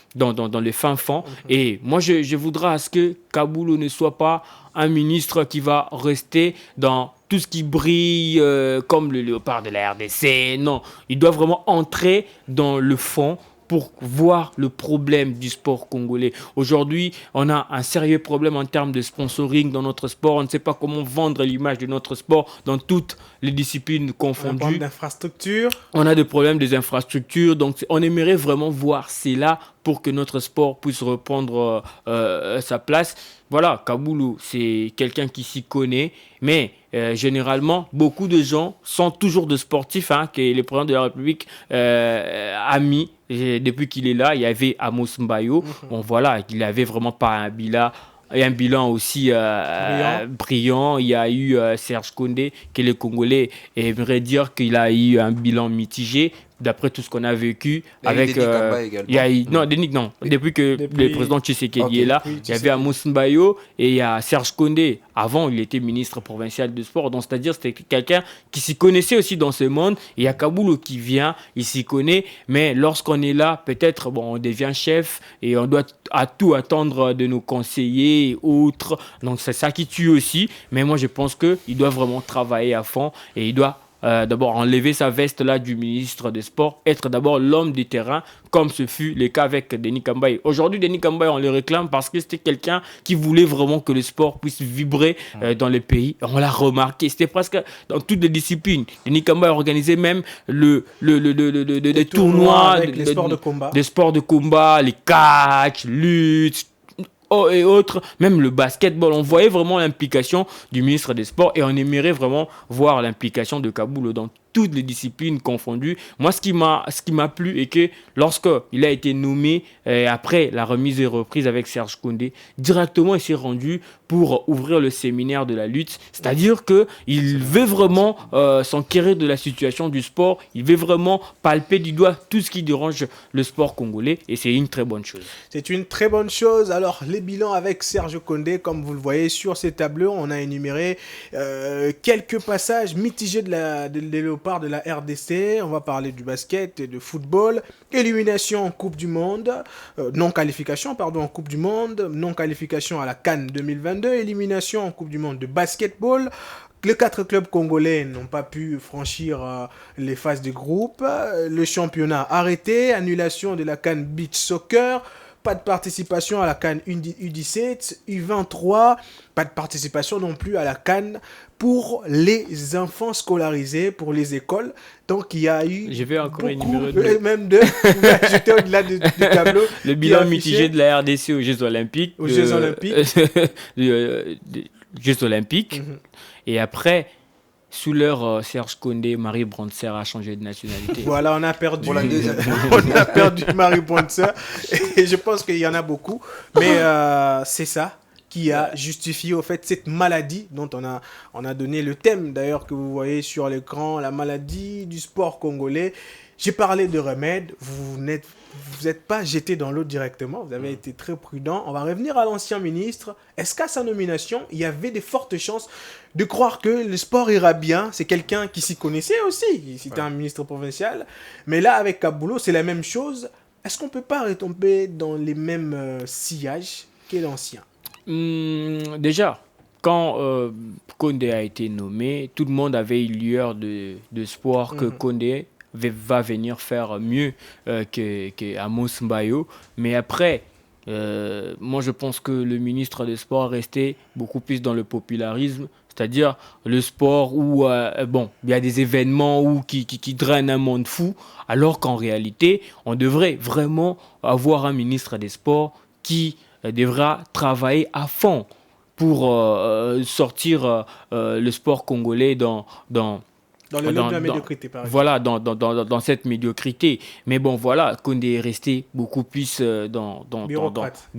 fin fond. Et moi je voudrais à ce que Kabulo ne soit pas un ministre qui va rester dans tout ce qui brille comme le léopard de la RDC. Non, il doit vraiment entrer dans le fond pour voir le problème du sport congolais. Aujourd'hui, on a un sérieux problème en termes de sponsoring dans notre sport. On ne sait pas comment vendre l'image de notre sport dans toutes les disciplines confondues. On a des infrastructures. On a des problèmes des infrastructures. Donc, on aimerait vraiment voir cela pour que notre sport puisse reprendre sa place. Voilà, Kabulo, c'est quelqu'un qui s'y connaît, mais généralement, beaucoup de gens sont toujours de sportifs, que le président de la République a mis. Depuis qu'il est là, il y avait Amos Mbayo. Bon, voilà, il avait vraiment pas un bilan aussi brillant. Il y a eu Serge Koundé, qui est le Congolais, et aimerait dire qu'il a eu un bilan mitigé. D'après tout ce qu'on a vécu avec depuis que le président Tshisekedi est là, il y avait Amos Mbayo et il y a Serge Koundé. Avant, il était ministre provincial de sport, donc c'est-à-dire c'était quelqu'un qui s'y connaissait aussi dans ce monde. Et il y a Kaboulou qui vient, il s'y connaît, mais lorsqu'on est là, peut-être on devient chef et on doit à tout attendre de nos conseillers et autres. Donc c'est ça qui tue aussi. Mais moi je pense qu'il doit vraiment travailler à fond et il doit d'abord enlever sa veste là du ministre des Sports, être d'abord l'homme du terrain, comme ce fut le cas avec Denis Kambaye. Aujourd'hui, Denis Kambaye, on le réclame parce que c'était quelqu'un qui voulait vraiment que le sport puisse vibrer dans le pays. On l'a remarqué, c'était presque dans toutes les disciplines. Denis Kambaye organisait même les tournois avec les sports de combat. Des sports de combat, les catch, lutte, et autres, même le basketball. On voyait vraiment l'implication du ministre des Sports et on aimerait vraiment voir l'implication de Kaboulou dans toutes les disciplines confondues. Moi, ce qui m'a plu est que lorsqu'il a été nommé, après la remise et reprise avec Serge Koundé, directement il s'est rendu pour ouvrir le séminaire de la lutte. C'est-à-dire qu'il veut vraiment s'enquérir de la situation du sport. Il veut vraiment palper du doigt tout ce qui dérange le sport congolais et c'est une très bonne chose. C'est une très bonne chose. Alors, les bilans avec Serge Koundé, comme vous le voyez sur ces tableaux, on a énuméré quelques passages mitigés des léopards de la RDC. On va parler du basket et de football. Élimination en Coupe du Monde. Non-qualification, en Coupe du Monde. Non-qualification à la CAN 2022. Élimination en Coupe du Monde de basketball. Les 4 clubs congolais n'ont pas pu franchir les phases de groupe. Le championnat arrêté. Annulation de la CAN Beach Soccer. Pas de participation à la CAN U17, U23, pas de participation non plus à la CAN pour les enfants scolarisés, pour les écoles. Donc il y a eu je vais encore énumérer même deux, j'étais au-delà du tableau. Le bilan mitigé de la RDC aux Jeux Olympiques. Jeux Olympiques. Jeux Olympiques. Et après, sous leur Serge Koundé, Marie Brandser a changé de nationalité. Voilà, on a perdu. On a perdu Marie Brandser. Et je pense qu'il y en a beaucoup. Mais c'est ça qui a justifié au fait cette maladie dont on a donné le thème d'ailleurs que vous voyez sur l'écran, la maladie du sport congolais. J'ai parlé de remèdes, vous n'êtes pas jeté dans l'eau directement, vous avez été très prudent. On va revenir à l'ancien ministre. Est-ce qu'à sa nomination, il y avait de fortes chances de croire que le sport ira bien? C'est quelqu'un qui s'y connaissait aussi, c'était un ministre provincial. Mais là, avec Kaboulou, c'est la même chose. Est-ce qu'on ne peut pas retomber dans les mêmes sillages qu'est l'ancien? Déjà, quand Koundé a été nommé, tout le monde avait eu lueur de espoir que Koundé va venir faire mieux que Amos Mbayo. Mais après, moi je pense que le ministre des Sports est resté beaucoup plus dans le popularisme, c'est-à-dire le sport où il y a des événements qui drainent un monde fou, alors qu'en réalité, on devrait vraiment avoir un ministre des Sports qui devra travailler à fond pour sortir le sport congolais dans le lot de la médiocrité, par exemple. Voilà, dans cette médiocrité. Mais bon, voilà, Koundé est resté beaucoup plus bureaucrate.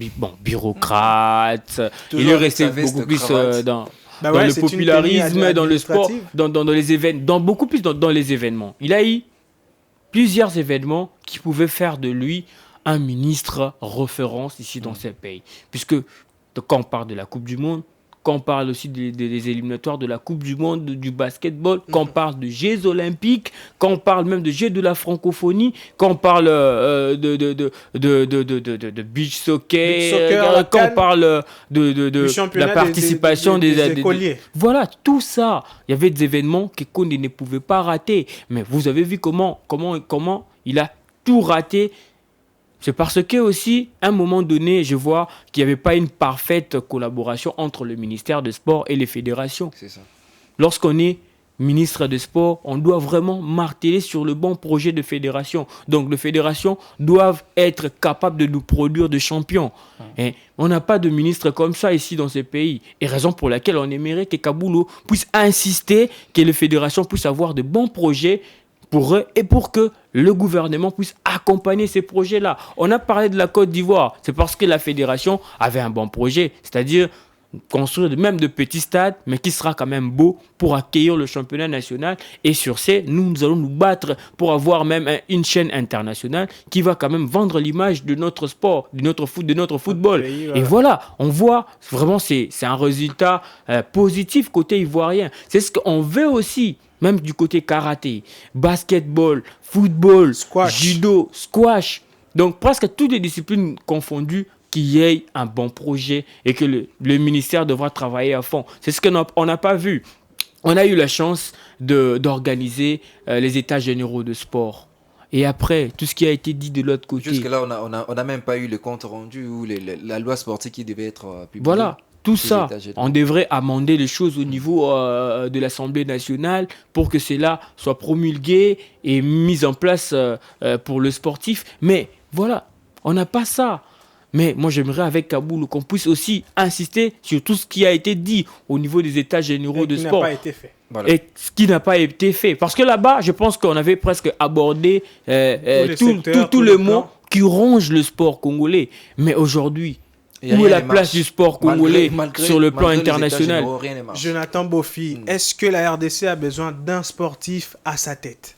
Bureaucrate. Il est resté beaucoup plus dans le popularisme, dans le sport, dans les événements, beaucoup plus dans les événements. Il a eu plusieurs événements qui pouvaient faire de lui un ministre référence ici dans ces pays. Puisque quand on parle de la Coupe du Monde, quand on parle aussi des éliminatoires de la Coupe du Monde, du basketball, quand on parle de Jeux Olympiques, quand on parle même de Jeux de la francophonie, quand on parle de beach soccer, quand on parle de la participation des écoliers. Voilà, tout ça. Il y avait des événements que Koundé ne pouvait pas rater. Mais vous avez vu comment il a tout raté. C'est parce que aussi, à un moment donné, je vois qu'il n'y avait pas une parfaite collaboration entre le ministère des Sports et les fédérations. C'est ça. Lorsqu'on est ministre des Sports, on doit vraiment marteler sur le bon projet de fédération. Donc, les fédérations doivent être capables de nous produire des champions. Et on n'a pas de ministre comme ça ici dans ce pays. Et raison pour laquelle on aimerait que Kaboulou puisse insister, que les fédérations puissent avoir de bons projets pour eux et pour que le gouvernement puisse accompagner ces projets-là. On a parlé de la Côte d'Ivoire. C'est parce que la fédération avait un bon projet, c'est-à-dire construire même de petits stades, mais qui sera quand même beau pour accueillir le championnat national. Et sur ce, nous allons nous battre pour avoir même une chaîne internationale qui va quand même vendre l'image de notre sport, de notre foot, de notre football. Et voilà, on voit vraiment, c'est un résultat positif côté ivoirien. C'est ce qu'on veut aussi, même du côté karaté, basketball, football, judo, squash. Donc presque toutes les disciplines confondues, qu'il y ait un bon projet et que le ministère devra travailler à fond. C'est ce qu'on n'a pas vu. On a eu la chance d'organiser les états généraux de sport. Et après, tout ce qui a été dit de l'autre côté. Jusque-là, on n'a même pas eu le compte rendu ou la loi sportive qui devait être publiée. Voilà. Tout ça, on devrait amender les choses au niveau de l'Assemblée nationale pour que cela soit promulgué et mis en place pour le sportif. Mais voilà, on n'a pas ça. Mais moi, j'aimerais avec Kaboulou qu'on puisse aussi insister sur tout ce qui a été dit au niveau des états généraux de sport. Et qui n'a pas été fait. Voilà. Et ce qui n'a pas été fait. Parce que là-bas, je pense qu'on avait presque abordé tous les mots qui rongent le sport congolais. Mais aujourd'hui, où est la place du sport congolais sur le plan international? Jonathan Bofi, est-ce que la RDC a besoin d'un sportif à sa tête?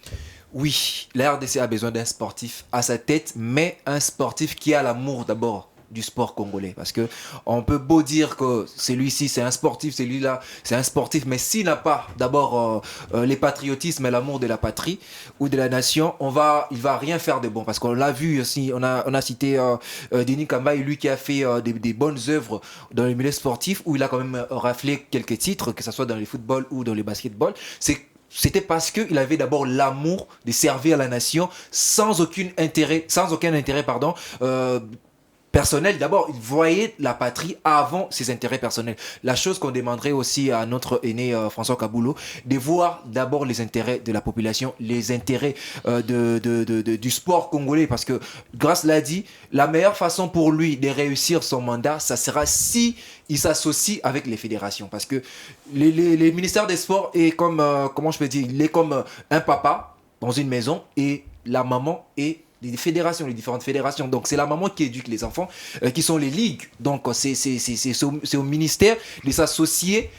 Oui, la RDC a besoin d'un sportif à sa tête, mais un sportif qui a l'amour d'abord du sport congolais. Parce que on peut beau dire que celui-ci c'est un sportif, celui-là c'est un sportif, mais s'il n'a pas d'abord les patriotismes et l'amour de la patrie ou de la nation, il va rien faire de bon. Parce qu'on l'a vu aussi, on a cité Denis Kambaï, lui qui a fait des bonnes œuvres dans le milieu sportif, où il a quand même raflé quelques titres, que ce soit dans le football ou dans le basketball. C'était parce qu'il avait d'abord l'amour de servir la nation sans aucun intérêt personnel. D'abord, il voyait la patrie avant ses intérêts personnels. La chose qu'on demanderait aussi à notre aîné François Kaboulou, de voir d'abord les intérêts de la population, les intérêts du sport congolais, parce que, grâce l'a dit, la meilleure façon pour lui de réussir son mandat, ça sera si il s'associe avec les fédérations, parce que les ministères des sports est comme, comment je peux dire, il est comme un papa dans une maison et la maman est les fédérations, les différentes fédérations. Donc c'est la maman qui éduque les enfants, qui sont les ligues. Donc c'est au ministère de s'associer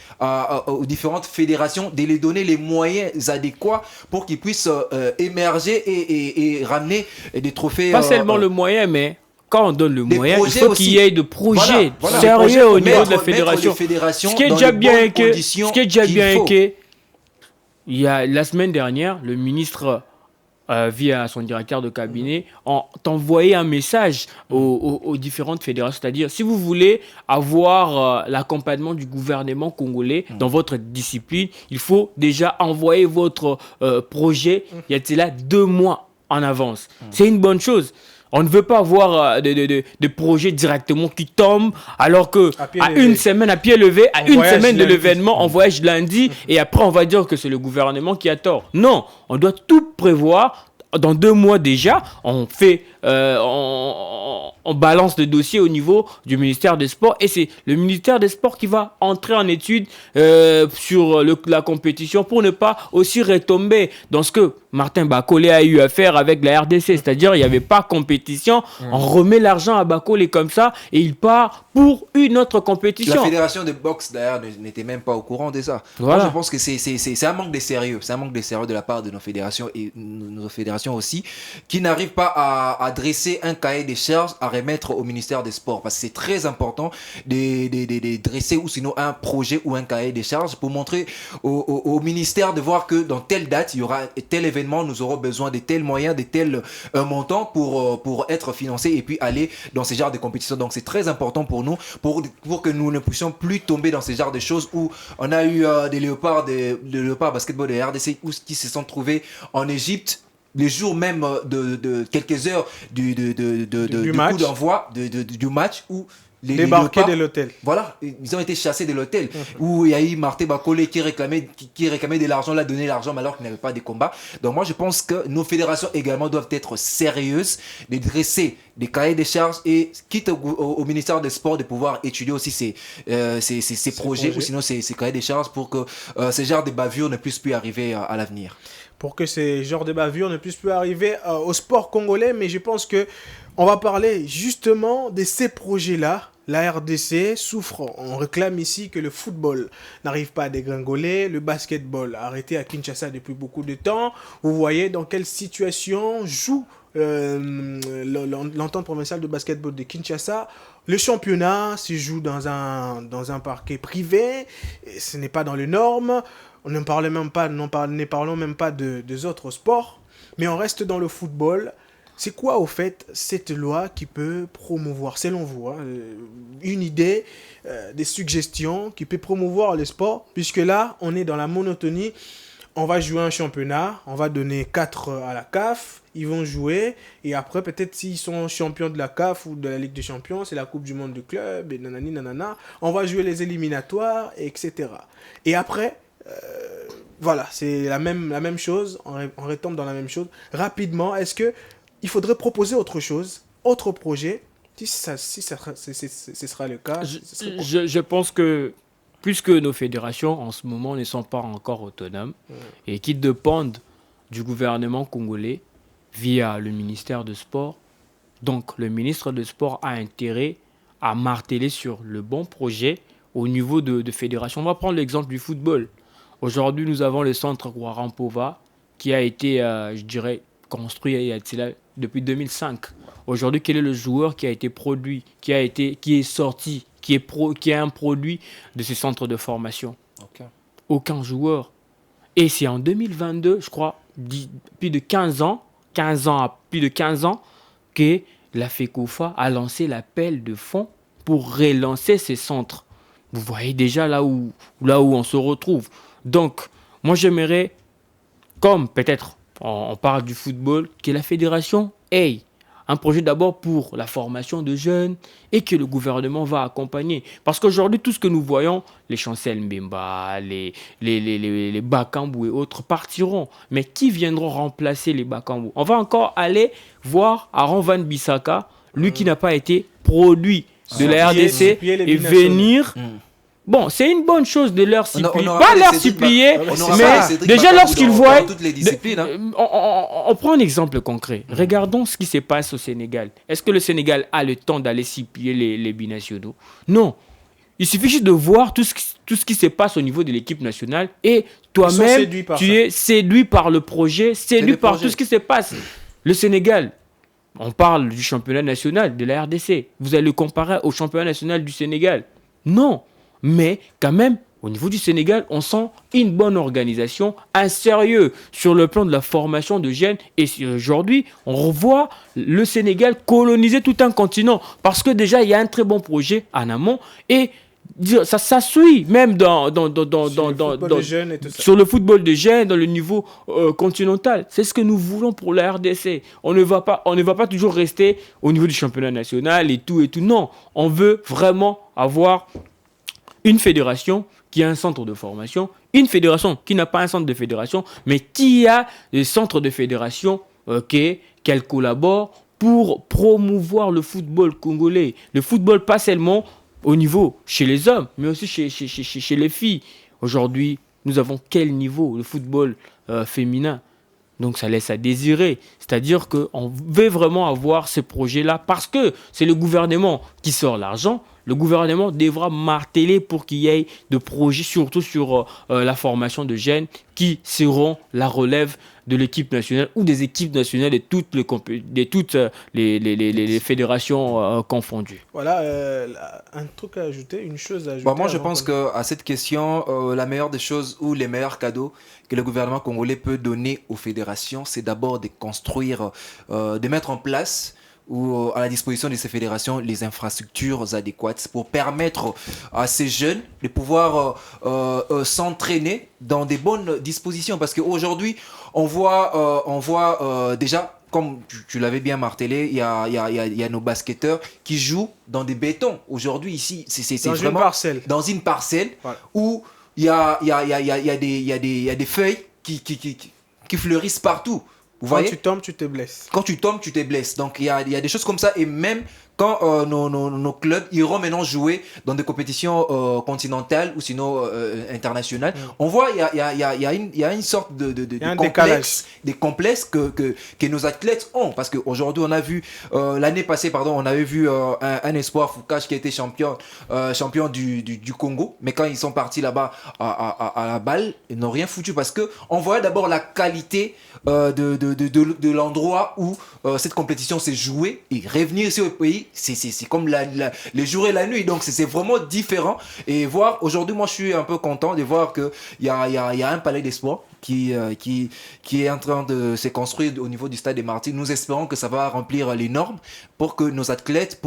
aux différentes fédérations, de les donner les moyens adéquats pour qu'ils puissent émerger et ramener des trophées. Pas seulement le moyen, mais quand on donne le moyen, il faut qu'il y ait de projets sérieux au niveau de la fédération. Ce qui est déjà bien que, il y a la semaine dernière, le ministre via son directeur de cabinet, t'envoyer un message aux différentes fédérations. C'est-à-dire, si vous voulez avoir l'accompagnement du gouvernement congolais dans votre discipline, il faut déjà envoyer votre projet, il y a là 2 mois en avance. C'est une bonne chose. On ne veut pas avoir de projets directement qui tombent alors que une semaine à pied levé, à une semaine de l'événement, on voyage lundi et après on va dire que c'est le gouvernement qui a tort. Non, on doit tout prévoir. Dans 2 mois déjà, on fait, on balance le dossier au niveau du ministère des Sports et c'est le ministère des Sports qui va entrer en étude sur la compétition pour ne pas aussi retomber dans ce que Martin Bakolé a eu à faire avec la RDC, c'est-à-dire il n'y avait pas compétition, on remet l'argent à Bakolé comme ça et il part pour une autre compétition. La fédération de boxe d'ailleurs n'était même pas au courant de ça. Voilà. Moi, je pense que c'est un manque de sérieux, de la part de nos fédérations et nos fédérations aussi, qui n'arrivent pas à dresser un cahier des charges à remettre au ministère des Sports, parce que c'est très important de dresser ou sinon un projet ou un cahier des charges pour montrer au ministère de voir que dans telle date il y aura tel événement, nous aurons besoin de tels moyens, de tels montants pour être financés et puis aller dans ce genre de compétition. Donc c'est très important pour nous, pour que nous ne puissions plus tomber dans ce genre de choses où on a eu des léopards basketball de RDC qui se sont trouvés en Égypte les jours même de quelques heures du coup d'envoi du match, où Débarqués léopards, de l'hôtel. voilà, ils ont été chassés de l'hôtel où il y a eu Martin Bakolé qui réclamait de l'argent, l'a donné l'argent alors qu'il n'y avait pas de combat. Donc moi je pense que nos fédérations également doivent être sérieuses, de dresser des cahiers de charges et quitte au ministère des Sports de pouvoir étudier aussi ces projets ou sinon ces cahiers de charges pour que ce genre de bavures ne puissent plus arriver à l'avenir. Pour que ces genres de bavures ne puissent plus arriver au sport congolais, mais je pense que on va parler justement de ces projets-là. La RDC souffre, on réclame ici que le football n'arrive pas à dégringoler, le basketball a arrêté à Kinshasa depuis beaucoup de temps. Vous voyez dans quelle situation joue l'entente provinciale de basketball de Kinshasa. Le championnat se joue dans un parquet privé, et ce n'est pas dans les normes. On ne parlons même pas des autres sports, mais on reste dans le football. C'est quoi, au fait, cette loi qui peut promouvoir, selon vous, une idée, des suggestions qui peut promouvoir le sport, puisque là, on est dans la monotonie. On va jouer un championnat, on va donner 4 à la CAF, ils vont jouer, et après, peut-être s'ils sont champions de la CAF ou de la Ligue des Champions, c'est la Coupe du Monde du club, et nanani, nanana, on va jouer les éliminatoires, etc. Et après, voilà, c'est la même chose, on retombe dans la même chose. Rapidement, est-ce que il faudrait proposer autre chose, autre projet, si ce sera le cas. Je pense que, puisque nos fédérations en ce moment ne sont pas encore autonomes et qui dépendent du gouvernement congolais via le ministère de Sport, donc le ministre de Sport a intérêt à marteler sur le bon projet au niveau de fédération. On va prendre l'exemple du football. Aujourd'hui, nous avons le centre Guarampova qui a été, je dirais, construit depuis 2005. Aujourd'hui, quel est le joueur qui a été produit, qui est sorti, qui est un produit de ces centres de formation? Aucun joueur. Et c'est en 2022, je crois, plus de 15 ans, que la FECOFA a lancé l'appel de fonds pour relancer ces centres. Vous voyez déjà là où on se retrouve. Donc, moi j'aimerais, comme peut-être on parle du football, que la fédération ait un projet d'abord pour la formation de jeunes et que le gouvernement va accompagner. Parce qu'aujourd'hui, tout ce que nous voyons, les Chancel Mbemba, les Bakambu et autres partiront. Mais qui viendront remplacer les Bakambu? On va encore aller voir Aaron Van Bissaka, lui qui n'a pas été produit de la RDC, et venir... Bon, c'est une bonne chose de leur supplier. Pas leur supplier, mais déjà lorsqu'ils voient... On prend un exemple concret. Regardons ce qui se passe au Sénégal. Est-ce que le Sénégal a le temps d'aller supplier les binationaux? Non. Il suffit juste de voir tout ce qui se passe au niveau de l'équipe nationale et toi-même, tu es séduit par le projet, séduit par tout ce qui se passe. Le Sénégal, on parle du championnat national de la RDC. Vous allez le comparer au championnat national du Sénégal? Non. Mais quand même, au niveau du Sénégal, on sent une bonne organisation, un sérieux sur le plan de la formation de jeunes. Et aujourd'hui, on revoit le Sénégal coloniser tout un continent. Parce que déjà, il y a un très bon projet en amont. Et ça suit même sur le football de jeunes, dans le niveau continental. C'est ce que nous voulons pour la RDC. On ne va pas toujours rester au niveau du championnat national et tout. Non, on veut vraiment avoir une fédération qui a un centre de formation, une fédération qui n'a pas un centre de fédération, mais qui a des centres de fédération qu'elle collabore pour promouvoir le football congolais. Le football, pas seulement au niveau chez les hommes, mais aussi chez les filles. Aujourd'hui, nous avons quel niveau le football féminin? Donc ça laisse à désirer. C'est-à-dire qu'on veut vraiment avoir ce projet-là parce que c'est le gouvernement qui sort l'argent. Le gouvernement devra marteler pour qu'il y ait de projets, surtout sur la formation de jeunes qui seront la relève de l'équipe nationale ou des équipes nationales de toutes les fédérations confondues. Voilà, un truc à ajouter, une chose à ajouter. Moi, je pense qu'à cette question, la meilleure des choses ou les meilleurs cadeaux que le gouvernement congolais peut donner aux fédérations, c'est d'abord de construire, de mettre en place ou à la disposition de ces fédérations les infrastructures adéquates pour permettre à ces jeunes de pouvoir s'entraîner dans des bonnes dispositions. Parce qu'aujourd'hui, on voit déjà comme tu l'avais bien martelé, il y a nos basketteurs qui jouent dans des bétons. Aujourd'hui, ici, c'est dans vraiment dans une parcelle voilà. où il y a des feuilles qui fleurissent partout. Vous Quand voyez? tu tombes, tu te blesses. Quand tu tombes, tu te blesses. Donc il y a des choses comme ça. Et même quand nos clubs iront maintenant jouer dans des compétitions continentales ou sinon internationales, on voit il y a une sorte de complexe, des complexes que nos athlètes ont. Parce qu'aujourd'hui, on a vu, l'année passée, pardon, on avait vu un espoir Foucache qui a été champion du Congo. Mais quand ils sont partis là-bas à la balle, ils n'ont rien foutu parce qu'on voyait d'abord la qualité de l'endroit où cette compétition s'est jouée, et revenir ici au pays, c'est comme les jours et la nuit. Donc c'est vraiment différent. Et voir aujourd'hui, moi je suis un peu content de voir que il y a un palais d'espoir qui est en train de se construire au niveau du stade des Martyrs. Nous espérons que ça va remplir les normes pour que nos athlètes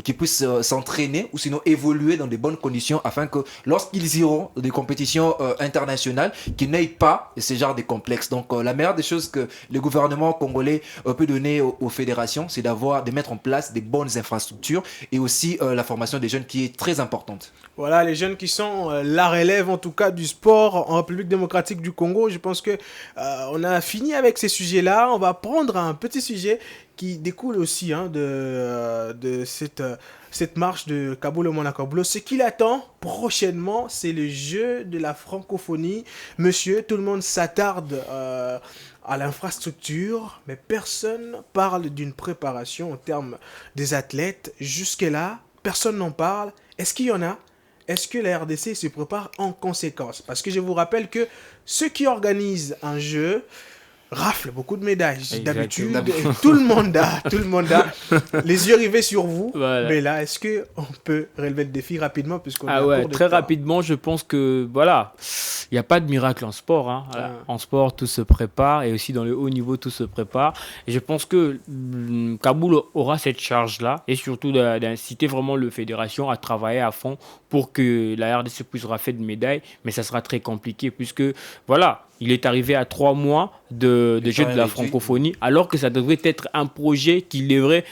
qu'ils puissent s'entraîner ou sinon évoluer dans de bonnes conditions, afin que lorsqu'ils iront dans des compétitions internationales, qu'ils n'aient pas ce genre de complexes. Donc la meilleure des choses que le gouvernement congolais peut donner aux fédérations, c'est de mettre en place des bonnes infrastructures et aussi la formation des jeunes qui est très importante. Voilà, les jeunes qui sont la relève en tout cas du sport en République démocratique du Congo. Je pense que on a fini avec ces sujets-là. On va prendre un petit sujet qui découle aussi de cette marche de Kaboul-Monaco-Blo. Ce qu'il attend prochainement, c'est le jeu de la francophonie. Monsieur, tout le monde s'attarde à l'infrastructure, mais personne parle d'une préparation en termes des athlètes. Jusque-là, personne n'en parle. Est-ce qu'il y en a ? Est-ce que la RDC se prépare en conséquence? Parce que je vous rappelle que ceux qui organisent un jeu raflent beaucoup de médailles. D'habitude, tout le monde a les yeux rivés sur vous. Voilà. Mais là, est-ce qu'on peut relever le défi rapidement puisqu'on très rapidement, je pense que voilà, il n'y a pas de miracle en sport. Hein. En sport, tout se prépare, et aussi dans le haut niveau, tout se prépare. Et je pense que Kaboul aura cette charge-là, et surtout d'inciter vraiment le fédération à travailler à fond pour que la RDC puisse rafler de médailles. Mais ça sera très compliqué puisque voilà, il est arrivé à 3 mois de jeu de la francophonie, alors que ça devrait être un projet qu'il devrait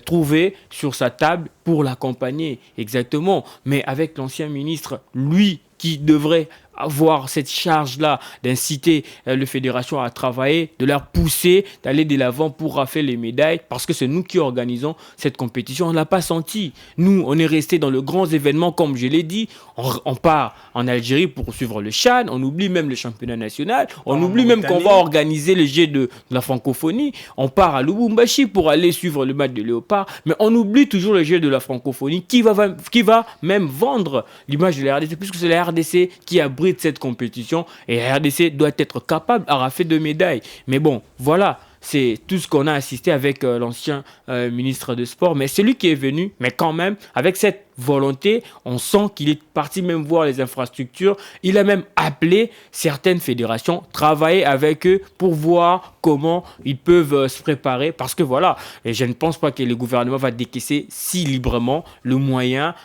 trouver sur sa table pour l'accompagner. Exactement. Mais avec l'ancien ministre, lui, qui devrait avoir cette charge-là d'inciter les fédérations à travailler, de leur pousser, d'aller de l'avant pour rafler les médailles, parce que c'est nous qui organisons cette compétition. On ne l'a pas senti. Nous, on est resté dans le grand événement, comme je l'ai dit. On part en Algérie pour suivre le CHAN, on oublie même le championnat national, on oublie même qu'on va organiser les Jeux de la francophonie, on part à Lubumbashi pour aller suivre le match de Léopard, mais on oublie toujours les Jeux de la francophonie qui va même vendre l'image de la RDC, puisque c'est la RDC qui abrite cette compétition, et la RDC doit être capable à rafler de médailles. Mais bon, voilà, c'est tout ce qu'on a assisté avec l'ancien ministre de Sport, mais c'est lui qui est venu, mais quand même, avec cette volonté, on sent qu'il est parti même voir les infrastructures. Il a même appelé certaines fédérations, travailler avec eux pour voir comment ils peuvent se préparer, parce que voilà, et je ne pense pas que le gouvernement va décaisser si librement le moyen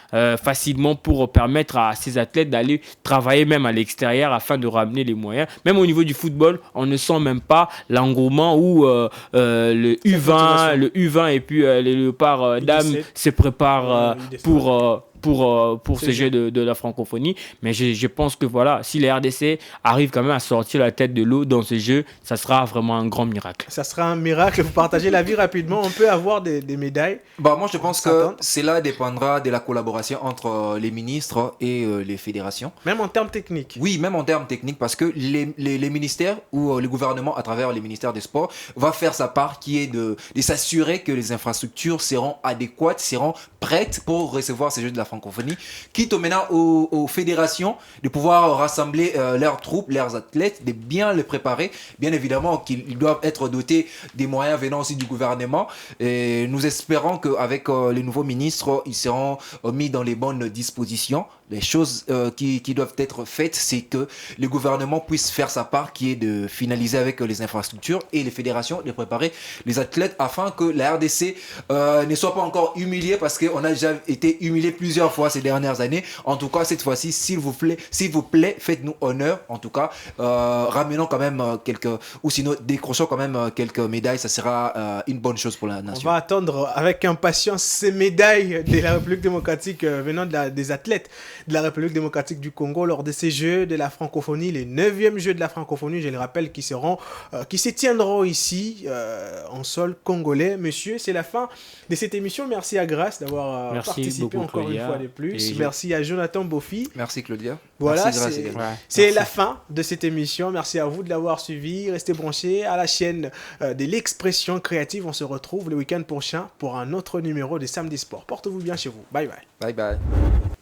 facilement pour permettre à ces athlètes d'aller travailler même à l'extérieur afin de ramener les moyens. Même au niveau du football, on ne sent même pas l'engouement où le U20 et puis les Léopards dames se préparent pour ces Jeux de la francophonie. Mais je pense que voilà, si les RDC arrivent quand même à sortir la tête de l'eau dans ces Jeux, ça sera vraiment un grand miracle. Ça sera un miracle. Vous partagez l'avis rapidement. On peut avoir des médailles. Moi, je pense que cela dépendra de la collaboration entre les ministres et les fédérations. Même en termes techniques. Oui, même en termes techniques, parce que les ministères ou le gouvernement, à travers les ministères des Sports, va faire sa part, qui est de s'assurer que les infrastructures seront adéquates, seront prêtes pour recevoir ces Jeux de la francophonie, quitte maintenant aux fédérations de pouvoir rassembler leurs troupes, leurs athlètes, de bien les préparer. Bien évidemment qu'ils doivent être dotés des moyens venant aussi du gouvernement, et nous espérons qu'avec les nouveaux ministres, ils seront mis dans les bonnes dispositions. Les choses qui doivent être faites, c'est que le gouvernement puisse faire sa part, qui est de finaliser avec les infrastructures, et les fédérations de préparer les athlètes afin que la RDC ne soit pas encore humiliée, parce qu'on a déjà été humilié plusieurs plusieurs fois ces dernières années. En tout cas, cette fois-ci, s'il vous plaît, faites-nous honneur. En tout cas, ramenons quand même ou sinon décrochons quand même quelques médailles. Ça sera une bonne chose pour la nation. On va attendre avec impatience ces médailles de la République démocratique venant des athlètes de la République démocratique du Congo lors de ces Jeux de la francophonie, les 9e Jeux de la francophonie, je le rappelle, qui se tiendront ici en sol congolais. Monsieur, c'est la fin de cette émission. Merci à Grace d'avoir participé encore une fois de plus. Merci à Jonathan Bofi. Merci Claudia. Voilà, Merci, c'est la fin de cette émission. Merci à vous de l'avoir suivi. Restez branchés à la chaîne de l'expression créative. On se retrouve le week-end prochain pour un autre numéro de Samedi Sport. Portez-vous bien chez vous. Bye bye. Bye bye.